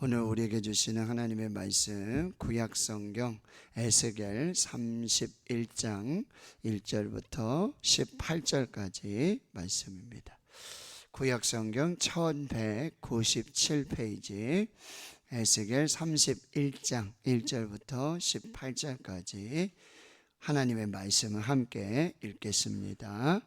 오늘 우리에게 주시는 하나님의 말씀 구약성경 에스겔 31장 1절부터 18절까지 말씀입니다. 구약성경 1197페이지 에스겔 31장 1절부터 18절까지 하나님의 말씀을 함께 읽겠습니다.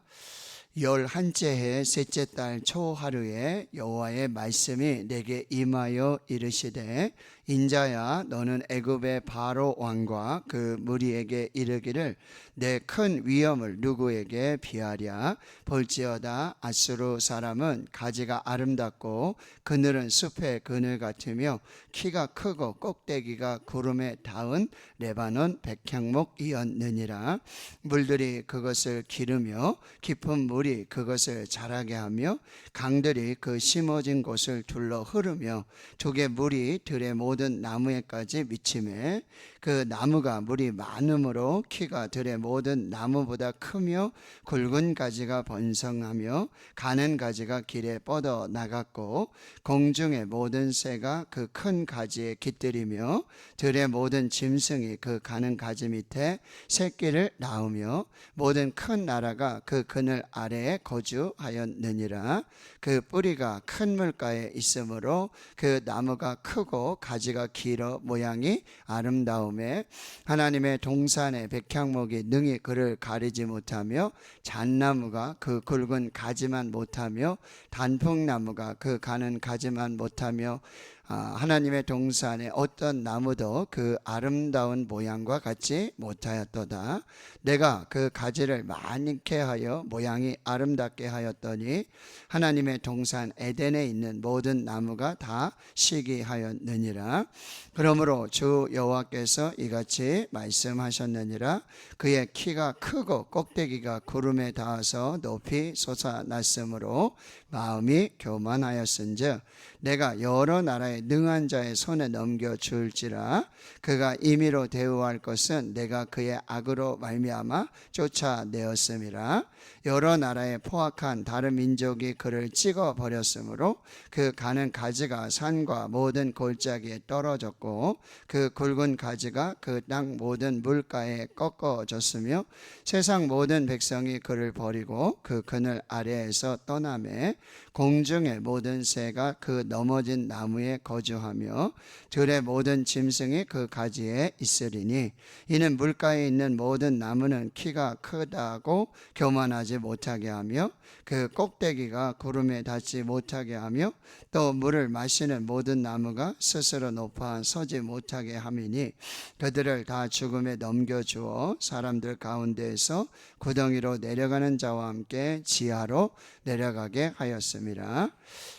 11째 해 셋째 달 초하루에 여호와의 말씀이 내게 임하여 이르시되 인자야 너는 애굽의 바로 왕과 그 무리에게 이르기를 내 큰 위엄을 누구에게 비하랴. 볼지어다 아수르 사람은 가지가 아름답고 그늘은 숲의 그늘 같으며 키가 크고 꼭대기가 구름에 닿은 레바논 백향목이었느니라. 물들이 그것을 기르며 깊은 물이 그것을 자라게 하며 강들이 그 심어진 곳을 둘러 흐르며 조개 물이 들의 모든 나무에까지 미치매 그 나무가 물이 많으므로 키가 들의 모든 나무보다 크며 굵은 가지가 번성하며 가는 가지가 길에 뻗어 나갔고 공중의 모든 새가 그 큰 가지에 깃들이며 들의 모든 짐승이 그 가는 가지 밑에 새끼를 낳으며 모든 큰 나라가 그 그늘 아래에 거주하였느니라. 그 뿌리가 큰 물가에 있으므로 그 나무가 크고 가지가 길어 모양이 아름다움에 하나님의 동산의 백향목이 능히 그를 가리지 못하며 잣나무가 그 굵은 가지만 못하며 단풍나무가 그 가는 가지만 못하며 하나님의 동산에 어떤 나무도 그 아름다운 모양과 같지 못하였도다. 내가 그 가지를 많게 하여 모양이 아름답게 하였더니 하나님의 동산 에덴에 있는 모든 나무가 다 시기하였느니라. 그러므로 주 여호와께서 이같이 말씀하셨느니라. 그의 키가 크고 꼭대기가 구름에 닿아서 높이 솟아났으므로 마음이 교만하였은즉 내가 여러 나라의 능한 자의 손에 넘겨줄지라. 그가 임의로 대우할 것은 내가 그의 악으로 말미암아 쫓아내었음이라. 여러 나라의 포악한 다른 민족이 그를 찍어버렸으므로 그 가는 가지가 산과 모든 골짜기에 떨어졌고 그 굵은 가지가 그 땅 모든 물가에 꺾어졌으며 세상 모든 백성이 그를 버리고 그 그늘 아래에서 떠나매 공중의 모든 새가 그 넘어진 나무에 거주하며 들의 모든 짐승이 그 가지에 있으리니 이는 물가에 있는 모든 나무는 키가 크다고 교만하지 못하게 하며 그 꼭대기가 구름에 닿지 못하게 하며 또 물을 마시는 모든 나무가 스스로 높아 서지 못하게 함이니 그들을 다 죽음에 넘겨주어 사람들 가운데에서 구덩이로 내려가는 자와 함께 지하로 내려가게 하였습니다.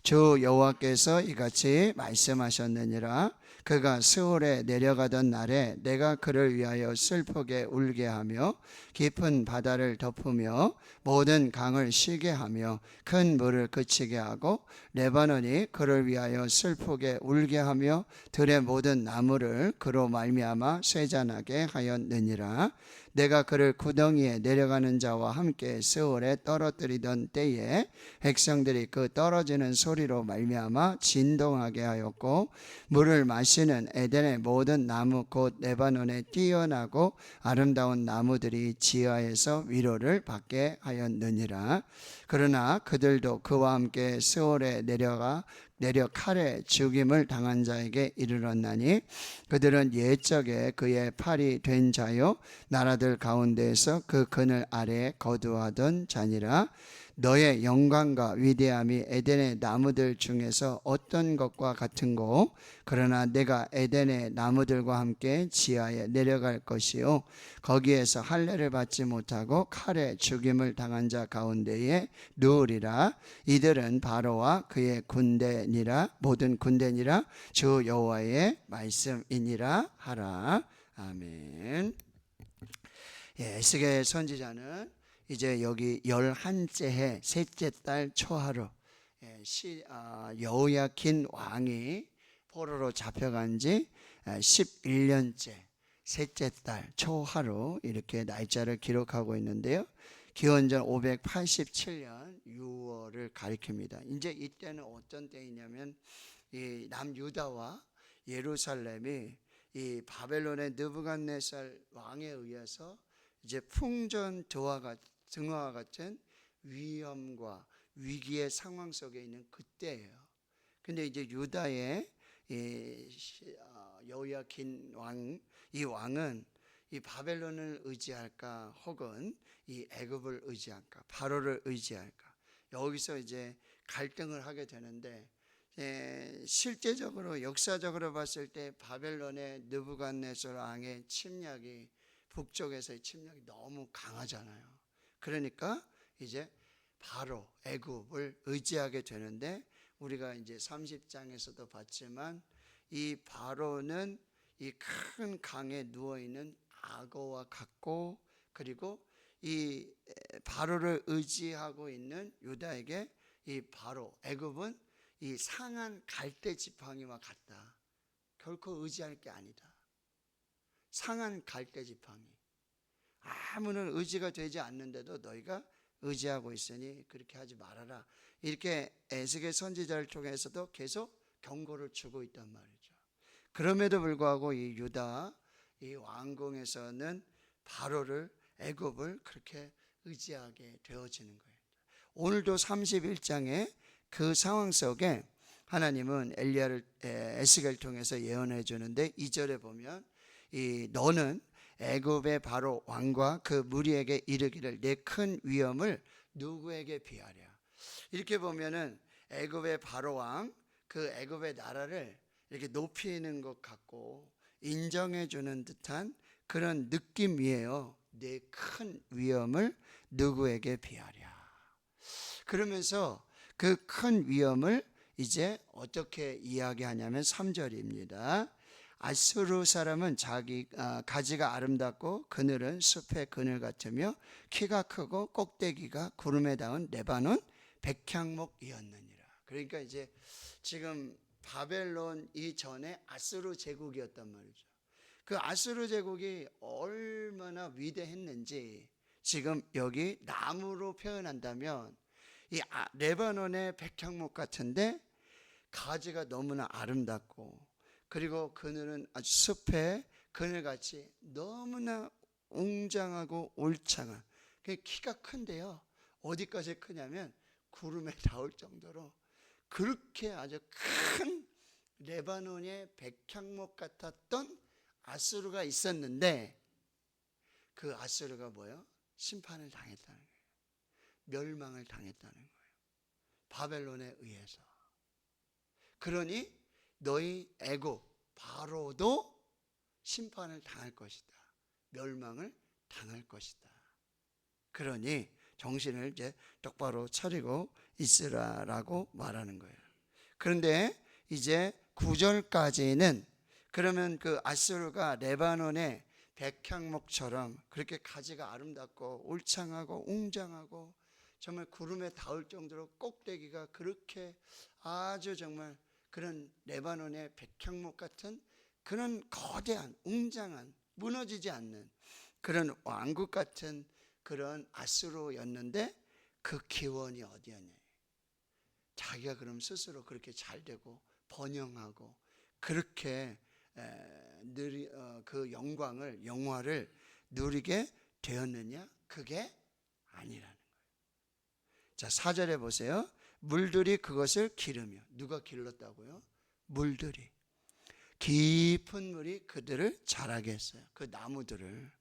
주 여호와께서 이같이 말씀하셨느니라. 그가 스올에 내려가던 날에 내가 그를 위하여 슬프게 울게 하며 깊은 바다를 덮으며 모든 강을 쉬게 하며 큰 물을 그치게 하고 레바논이 그를 위하여 슬프게 울게 하며 들의 모든 나무를 그로 말미암아 쇠잔하게 하였느니라. 내가 그를 구덩이에 내려가는 자와 함께 스올에 떨어뜨리던 때에 백성들이 그 떨어지는 소리로 말미암아 진동하게 하였고 물을 마시는 에덴의 모든 나무 곧 레바논의 뛰어나고 아름다운 나무들이 지하에서 위로를 받게 하였느니라. 그러나 그들도 그와 함께 스올에 내려 칼에 죽임을 당한 자에게 이르렀나니 그들은 옛적에 그의 팔이 된 자요 나라들 가운데에서 그 그늘 아래에 거두하던 자니라. 너의 영광과 위대함이 에덴의 나무들 중에서 어떤 것과 같은고? 그러나 내가 에덴의 나무들과 함께 지하에 내려갈 것이요 거기에서 할례를 받지 못하고 칼에 죽임을 당한 자 가운데에 누우리라. 이들은 바로와 그의 군대니라. 모든 군대니라. 주 여호와의 말씀이니라 하라. 아멘. 에스겔 선지자는 이제 여기 11째 해 셋째 달 초하루 여호야킨 왕이 포로로 잡혀간 지 11년째 셋째 달 초하루 이렇게 날짜를 기록하고 있는데요. 기원전 587년 6월을 가리킵니다. 이제 이때는 어떤 때이냐면 이 남유다와 예루살렘이 이 바벨론의 느부갓네살 왕에 의해서 이제 풍전등화와 같은 위험과 위기의 상황 속에 있는 그때예요. 근데 이제 유다의 여호야킨 왕, 이 왕은 이 바벨론을 의지할까 혹은 이 애굽을 의지할까, 바로를 의지할까, 여기서 이제 갈등을 하게 되는데, 실제적으로 역사적으로 봤을 때 바벨론의 느부갓네살 왕의 침략이, 북쪽에서의 침략이 너무 강하잖아요. 그러니까 이제 바로 애굽을 의지하게 되는데, 우리가 이제 30장에서도 봤지만 이 바로는 이 큰 강에 누워 있는 악어와 같고, 그리고 이 바로를 의지하고 있는 유다에게 이 바로 애굽은 이 상한 갈대 지팡이와 같다. 결코 의지할 게 아니다. 상한 갈대 지팡이, 아무런 의지가 되지 않는데도 너희가 의지하고 있으니 그렇게 하지 말아라. 이렇게 에스겔 선지자를 통해서도 계속 경고를 주고 있단 말이죠. 그럼에도 불구하고 이 유다, 이 왕궁에서는 바로를, 애굽을 그렇게 의지하게 되어지는 거예요. 오늘도 31장에 그 상황 속에 하나님은 엘리야를 에스겔을 통해서 예언해 주는데, 2절에 보면 너는 애굽의 바로 왕과 그 무리에게 이르기를 내 큰 위엄을 누구에게 비하랴. 이렇게 보면은 애굽의 바로 왕, 그 애굽의 나라를 이렇게 높이는 것 같고 인정해 주는 듯한 그런 느낌이에요. 내 큰 위엄을 누구에게 비하랴. 그러면서 그 큰 위엄을 이제 어떻게 이야기하냐면 3절입니다. 아수르 사람은 가지가 아름답고 그늘은 숲의 그늘 같으며 키가 크고 꼭대기가 구름에 닿은 레바논 백향목이었느니라. 그러니까 이제 지금 바벨론 이전에 아수르 제국이었단 말이죠. 그 아수르 제국이 얼마나 위대했는지 지금 여기 나무로 표현한다면 이 레바논의 백향목 같은데 가지가 너무나 아름답고, 그리고 그늘은 아주 숲의 그늘같이 너무나 웅장하고 울창한, 키가 큰데요, 어디까지 크냐면 구름에 닿을 정도로 그렇게 아주 큰 레바논의 백향목 같았던 아수르가 있었는데, 그 아수르가 뭐예요? 심판을 당했다는 거예요. 멸망을 당했다는 거예요. 바벨론에 의해서. 그러니 너희 애굽 바로도 심판을 당할 것이다. 멸망을 당할 것이다. 그러니 정신을 이제 똑바로 차리고 있으라라고 말하는 거예요. 그런데 이제 9절까지는 그러면 그 아수르가 레바논의 백향목처럼 그렇게 가지가 아름답고 울창하고 웅장하고 정말 구름에 닿을 정도로 꼭대기가 그렇게 아주 정말 그런 레바논의 백향목 같은 그런 거대한 웅장한 무너지지 않는 그런 왕국 같은 그런 아수르였는데, 그 기원이 어디였냐? 자기가 그럼 스스로 그렇게 잘 되고 번영하고 그렇게 그 영화를 누리게 되었느냐? 그게 아니라는 거예요. 자, 4절에 보세요. 물들이 그것을 기르며, 누가 길렀다고요? 물들이, 깊은 물이 그들을 자라게 했어요. 그 나무들을.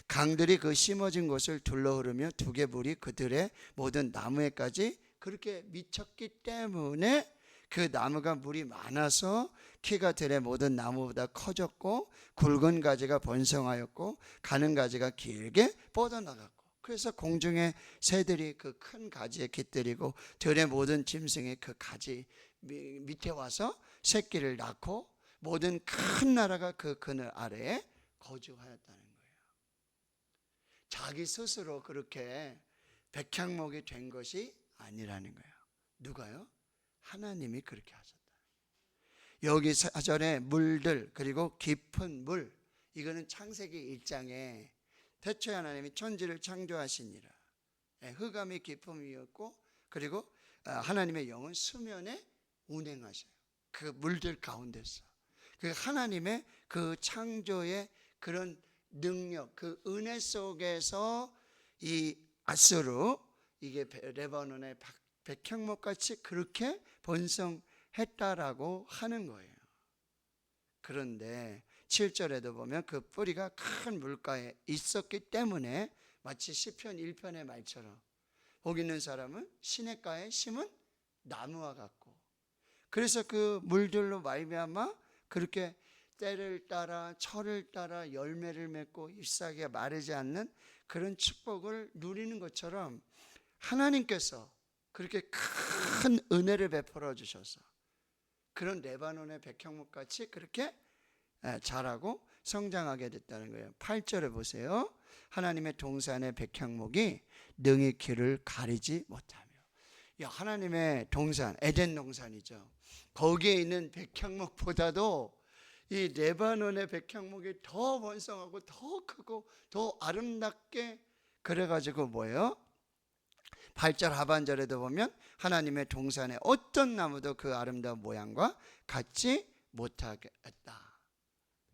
강들이 그 심어진 곳을 둘러 흐르며 두개 물이 그들의 모든 나무에까지 그렇게 미쳤기 때문에 그 나무가 물이 많아서 키가 들의 모든 나무보다 커졌고, 굵은 가지가 번성하였고, 가는 가지가 길게 뻗어나갔고, 그래서 공중의 새들이 그 큰 가지에 깃들이고 들의 모든 짐승이 그 가지 밑에 와서 새끼를 낳고 모든 큰 나라가 그 그늘 아래에 거주하였다는 거예요. 자기 스스로 그렇게 백향목이 된 것이 아니라는 거예요. 누가요? 하나님이 그렇게 하셨다. 여기 4절에 물들, 그리고 깊은 물, 이거는 창세기 1장에 태초에 하나님이 천지를 창조하시니라. 흑암이 깊음이었고, 그리고 하나님의 영은 수면에 운행하셔요. 그 물들 가운데서 그 하나님의 그 창조의 그런 능력, 그 은혜 속에서 이 아수르, 이게 레바논의 백향목같이 그렇게 번성했다라고 하는 거예요. 그런데 7절에도 보면 그 뿌리가 큰 물가에 있었기 때문에 마치 시편 1편의 말처럼 복 있는 사람은 시냇가에 심은 나무와 같고, 그래서 그 물들로 말미암아 그렇게 때를 따라 철을 따라 열매를 맺고 잎사귀가 마르지 않는 그런 축복을 누리는 것처럼 하나님께서 그렇게 큰 은혜를 베풀어 주셔서 그런 레바논의 백향목같이 그렇게 자라고 성장하게 됐다는 거예요. 8절에 보세요. 하나님의 동산의 백향목이 능히 길을 가리지 못하며. 하나님의 동산, 에덴 동산이죠. 거기에 있는 백향목보다도 이 레바논의 백향목이 더 번성하고 더 크고 더 아름답게, 그래가지고 뭐예요? 8절 하반절에도 보면 하나님의 동산에 어떤 나무도 그 아름다운 모양과 같지 못하게 했다.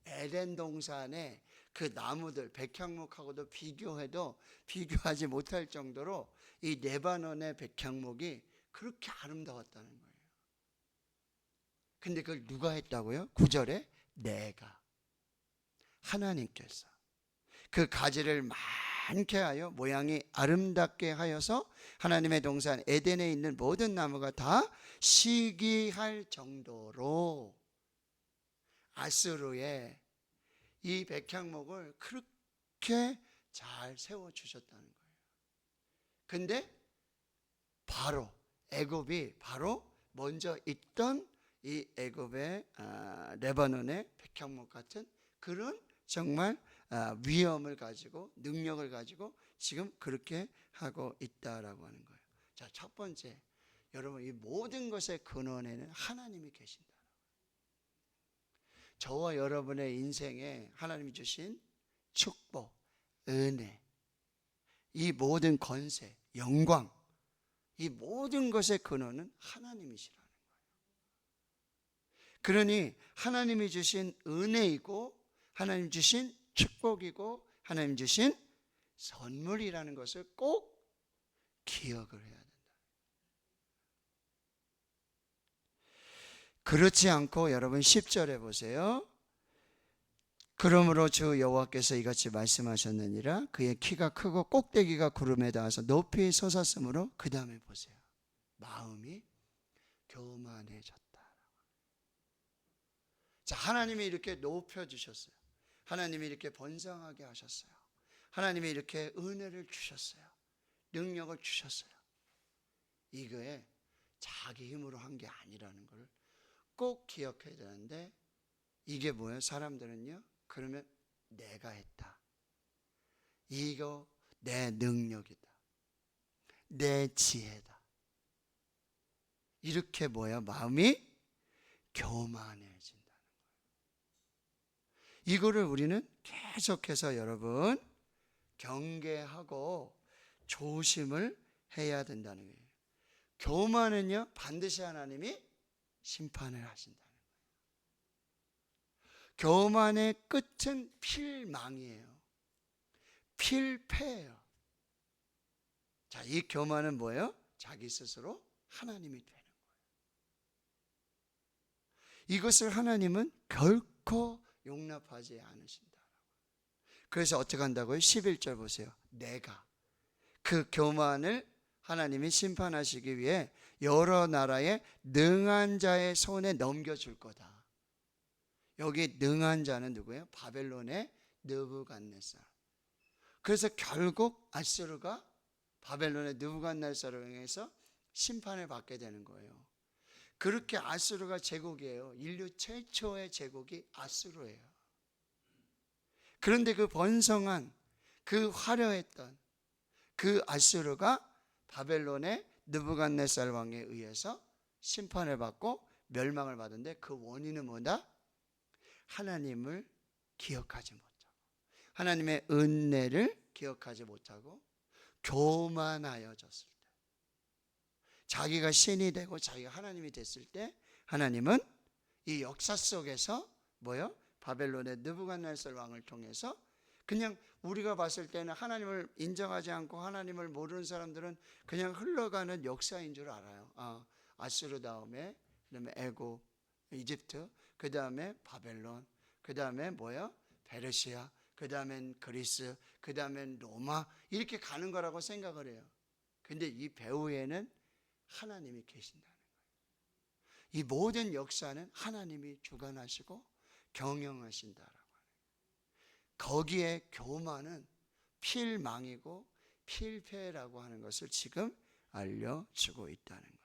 에덴 동산에 그 나무들 백향목하고도 비교해도 비교하지 못할 정도로 이 레바논의 백향목이 그렇게 아름다웠다는 거예요. 근데 그걸 누가 했다고요? 9절에 내가, 하나님께서 그 가지를 많게 하여 모양이 아름답게 하여서 하나님의 동산 에덴에 있는 모든 나무가 다 시기할 정도로 아수르의 이 백향목을 그렇게 잘 세워주셨다는 거예요. 근데 바로 애굽이 바로 먼저 있던 이 애굽의 레바논의 백향목 같은 그런 정말 위엄을 가지고 능력을 가지고 지금 그렇게 하고 있다라고 하는 거예요. 자, 첫 번째, 여러분, 이 모든 것의 근원에는 하나님이 계신다. 저와 여러분의 인생에 하나님이 주신 축복, 은혜, 이 모든 권세, 영광, 이 모든 것의 근원은 하나님이시라는 거예요. 그러니 하나님이 주신 은혜이고 하나님 주신 축복이고 하나님 주신 선물이라는 것을 꼭 기억을 해야 된다. 그렇지 않고 여러분 10절에 보세요. 그러므로 주 여호와께서 이같이 말씀하셨느니라. 그의 키가 크고 꼭대기가 구름에 닿아서 높이 솟았으므로, 그 다음에 보세요. 마음이 교만해졌다. 자, 하나님이 이렇게 높여주셨어요. 하나님이 이렇게 번성하게 하셨어요. 하나님이 이렇게 은혜를 주셨어요. 능력을 주셨어요. 이거에 자기 힘으로 한 게 아니라는 걸 꼭 기억해야 되는데, 이게 뭐예요? 사람들은요, 그러면 내가 했다, 이거 내 능력이다, 내 지혜다, 이렇게 뭐예요? 마음이 교만해진다는 거예요. 이거를 우리는 계속해서 여러분 경계하고 조심을 해야 된다는 거예요. 교만은요, 반드시 하나님이 심판을 하신다는 거예요. 교만의 끝은 필망이에요. 필패예요. 자, 이 교만은 뭐예요? 자기 스스로 하나님이 되는 거예요. 이것을 하나님은 결코 용납하지 않으신다. 그래서 어떻게 한다고요? 11절 보세요. 내가 그 교만을 하나님이 심판하시기 위해 여러 나라의 능한 자의 손에 넘겨줄 거다. 여기 능한 자는 누구예요? 바벨론의 느부갓네살. 그래서 결국 아수르가 바벨론의 느부갓네살을 통해서 심판을 받게 되는 거예요. 그렇게 아수르가 제국이에요. 인류 최초의 제국이 아수르예요. 그런데 그 번성한, 그 화려했던 그 아수르가 바벨론의 느부갓네살 왕에 의해서 심판을 받고 멸망을 받은데, 그 원인은 뭐다? 하나님을 기억하지 못하고, 하나님의 은혜를 기억하지 못하고 교만하여졌을 때, 자기가 신이 되고 자기가 하나님이 됐을 때 하나님은 이 역사 속에서 뭐요? 바벨론의 느부갓네살 왕을 통해서 그냥 우리가 봤을 때는 하나님을 인정하지 않고 하나님을 모르는 사람들은 그냥 흘러가는 역사인 줄 알아요. 아수르 다음에 그다음에 애굽, 이집트, 그 다음에 바벨론, 그 다음에 뭐야? 페르시아, 그 다음엔 그리스, 그 다음엔 로마, 이렇게 가는 거라고 생각을 해요. 근데 이 배후에는 하나님이 계신다는 거예요. 이 모든 역사는 하나님이 주관하시고 경영하신다라고 하는 거예요. 거기에 교만은 필망이고 필패라고 하는 것을 지금 알려주고 있다는 거예요.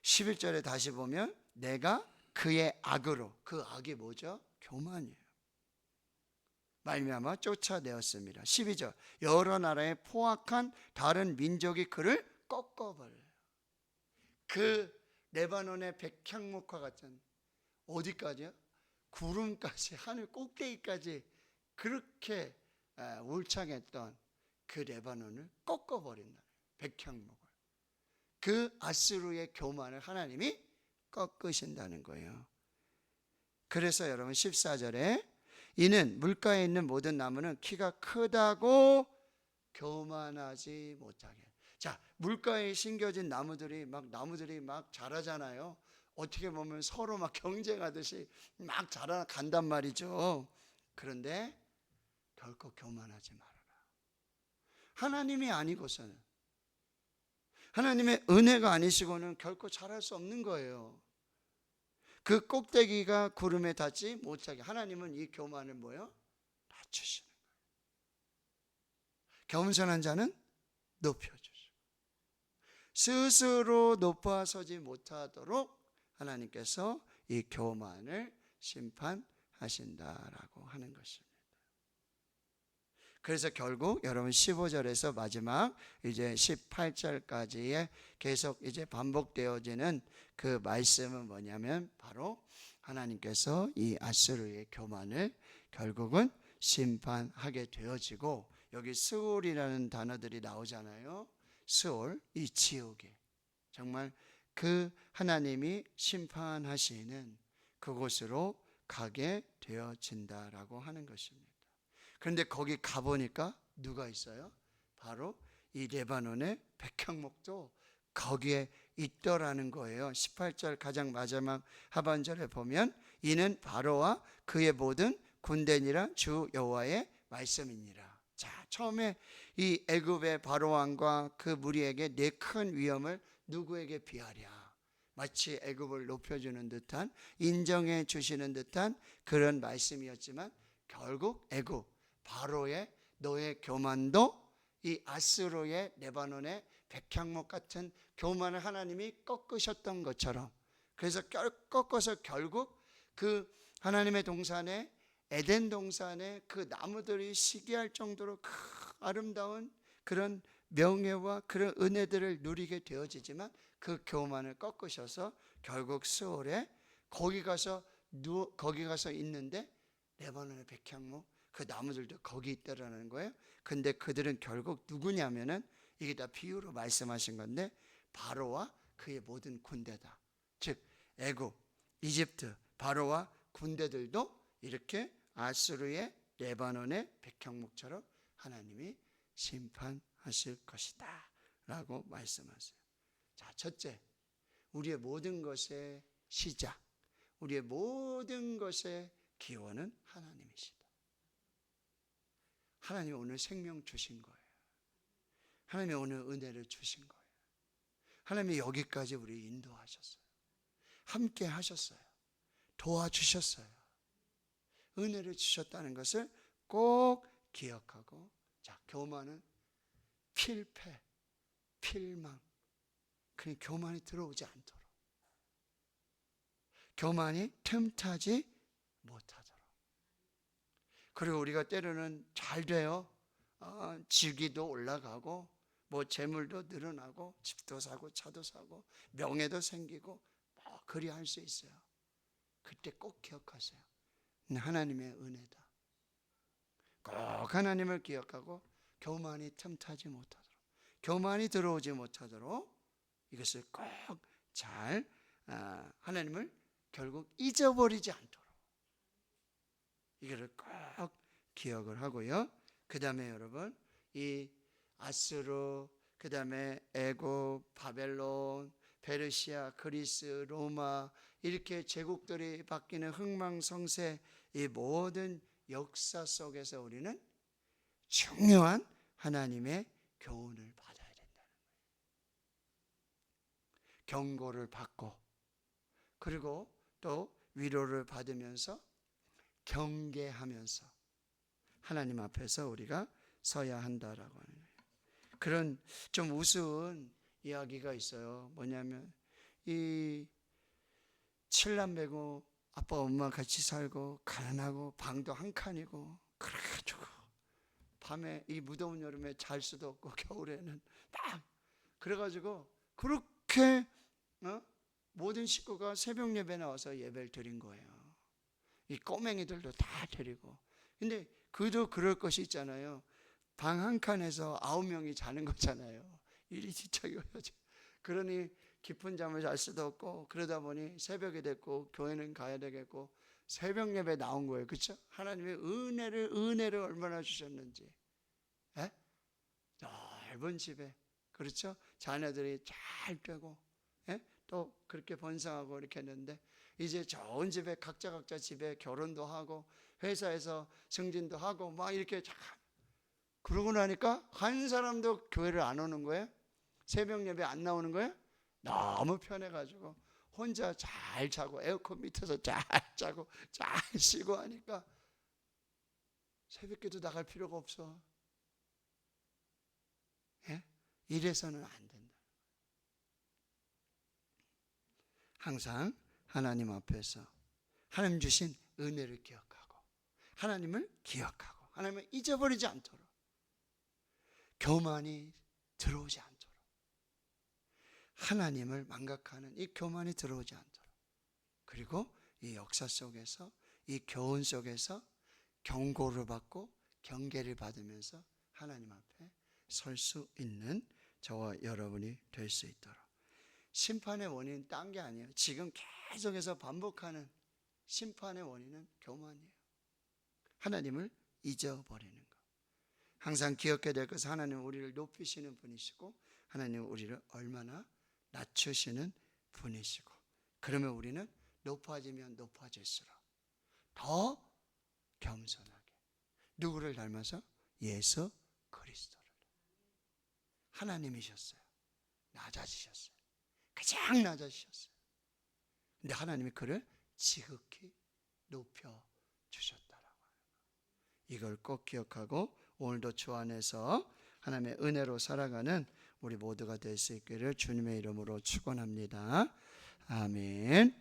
11절에 다시 보면 내가 그의 악으로, 그 악이 뭐죠? 교만이에요. 말미암아 쫓아내었습니다. 12절 여러 나라의 포악한 다른 민족이 그를 꺾어버려요. 그 레바논의 백향목과 같은 어디까지요? 구름까지, 하늘 꼭대기까지 그렇게 울창했던 그 레바논을 꺾어버린다. 백향목을. 그 아수르의 교만을 하나님이 꺾으신다는 거예요. 그래서 여러분 14절에 이는 물가에 있는 모든 나무는 키가 크다고 교만하지 못하게. 자, 물가에 심겨진 나무들이 막 자라잖아요. 어떻게 보면 서로 막 경쟁하듯이 막 자라간단 말이죠. 그런데 결코 교만하지 말아라. 하나님이 아니고서는, 하나님의 은혜가 아니시고는 결코 자랄 수 없는 거예요. 그 꼭대기가 구름에 닿지 못하게 하나님은 이 교만을 뭐요? 낮추시는 거예요. 겸손한 자는 높여주시고 스스로 높아서지 못하도록 하나님께서 이 교만을 심판하신다라고 하는 것입니다. 그래서 결국 여러분 15절에서 마지막 이제 18절까지의 계속 이제 반복되어지는 그 말씀은 뭐냐면 바로 하나님께서 이 아수르의 교만을 결국은 심판하게 되어지고, 여기 스올이라는 단어들이 나오잖아요. 스올, 이 지옥에 정말 그 하나님이 심판하시는 그곳으로 가게 되어진다라고 하는 것입니다. 그런데 거기 가보니까 누가 있어요? 바로 이 레바논의 백향목도 거기에 있더라는 거예요. 18절 가장 마지막 하반절에 보면 이는 바로와 그의 모든 군대니라 주 여호와의 말씀이니라. 자, 처음에 이 애굽의 바로왕과 그 무리에게 네 큰 위험을 누구에게 비하랴? 마치 애굽을 높여주는 듯한, 인정해 주시는 듯한 그런 말씀이었지만 결국 애굽 바로의 너의 교만도 이 아수르의 레바논의 백향목 같은 교만을 하나님이 꺾으셨던 것처럼, 그래서 꺾어서 결국 그 하나님의 동산에, 에덴 동산에 그 나무들이 시기할 정도로 아름다운 그런 명예와 그런 은혜들을 누리게 되어지지만 그 교만을 꺾으셔서 결국 스올에 거기 가서 있는데 레바논의 백향목 그 나무들도 거기 있다라는 거예요. 근데 그들은 결국 누구냐면은 이게 다 비유로 말씀하신 건데 바로와 그의 모든 군대다. 즉 애굽, 이집트, 바로와 군대들도 이렇게 아수르의 레바논의 백향목처럼 하나님이 심판하실 것이다 라고 말씀하세요. 자, 첫째, 우리의 모든 것의 시작, 우리의 모든 것의 기원은 하나님이시다. 하나님이 오늘 생명 주신 거예요. 하나님이 오늘 은혜를 주신 거예요. 하나님이 여기까지 우리 인도하셨어요. 함께 하셨어요. 도와주셨어요. 은혜를 주셨다는 것을 꼭 기억하고, 자, 교만은 필패, 필망, 그냥 교만이 들어오지 않도록, 교만이 틈타지 못하도록. 그리고 우리가 때로는 잘 돼요. 직위도 올라가고 뭐 재물도 늘어나고 집도 사고 차도 사고 명예도 생기고 뭐 그리 할 수 있어요. 그때 꼭 기억하세요. 하나님의 은혜다. 꼭 하나님을 기억하고 교만이 틈타지 못하도록, 교만이 들어오지 못하도록 이것을 꼭 잘 하나님을 결국 잊어버리지 않도록 이거를 꼭 기억을 하고요. 그 다음에 여러분 이 아수르, 그 다음에 애굽, 바벨론, 페르시아, 그리스, 로마 이렇게 제국들이 바뀌는 흥망성쇠 이 모든 역사 속에서 우리는 중요한 하나님의 교훈을 받아야 된다는 거예요. 경고를 받고 그리고 또 위로를 받으면서 경계하면서 하나님 앞에서 우리가 서야 한다라고 하는 거예요. 그런 좀 우스운 이야기가 있어요. 뭐냐면 이 7남매고 아빠 엄마 같이 살고 가난하고 방도 한 칸이고 그래가지고 밤에 이 무더운 여름에 잘 수도 없고 겨울에는 막 그래가지고 그렇게 모든 식구가 새벽 예배 나와서 예배를 드린 거예요. 이 꼬맹이들도 다 데리고. 근데 그도 그럴 것이 있잖아요. 방 한 칸에서 9명이 자는 거잖아요. 일이 지쳐가지고. 그러니 깊은 잠을 잘 수도 없고 그러다 보니 새벽이 됐고 교회는 가야 되겠고 새벽 예배 나온 거예요. 그렇죠? 하나님의 은혜를 얼마나 주셨는지. 에? 넓은 집에 그렇죠? 자녀들이 잘 되고 또 그렇게 번성하고 이렇게 했는데 이제 좋은 집에 각자 집에 결혼도 하고 회사에서 승진도 하고 막 이렇게 잘 그러고 나니까 한 사람도 교회를 안 오는 거예요. 새벽 예배 안 나오는 거예요. 너무 편해가지고 혼자 잘 자고 에어컨 밑에서 잘 자고 잘 쉬고 하니까 새벽기도 나갈 필요가 없어. 예? 이래서는 안 된다. 항상 하나님 앞에서 하나님 주신 은혜를 기억하고 하나님을 기억하고 하나님을 잊어버리지 않도록 교만이 들어오지 않도록 하나님을 망각하는 이 교만이 들어오지 않도록 그리고 이 역사 속에서 이 교훈 속에서 경고를 받고 경계를 받으면서 하나님 앞에 설 수 있는 저와 여러분이 될 수 있도록 심판의 원인은 딴 게 아니에요. 지금 계속해서 반복하는 심판의 원인은 교만이에요. 하나님을 잊어버리는 것. 항상 기억해야 될 것은 하나님은 우리를 높이시는 분이시고 하나님은 우리를 얼마나 낮추시는 분이시고 그러면 우리는 높아지면 높아질수록 더 겸손하게 누구를 닮아서? 예수 그리스도를. 하나님이셨어요. 낮아지셨어요. 가장 낮아지셨어요. 근데 하나님이 그를 지극히 높여주셨다라고 하는 거예요. 이걸 꼭 기억하고 오늘도 주 안에서 하나님의 은혜로 살아가는 우리 모두가 될 수 있기를 주님의 이름으로 축원합니다. 아멘.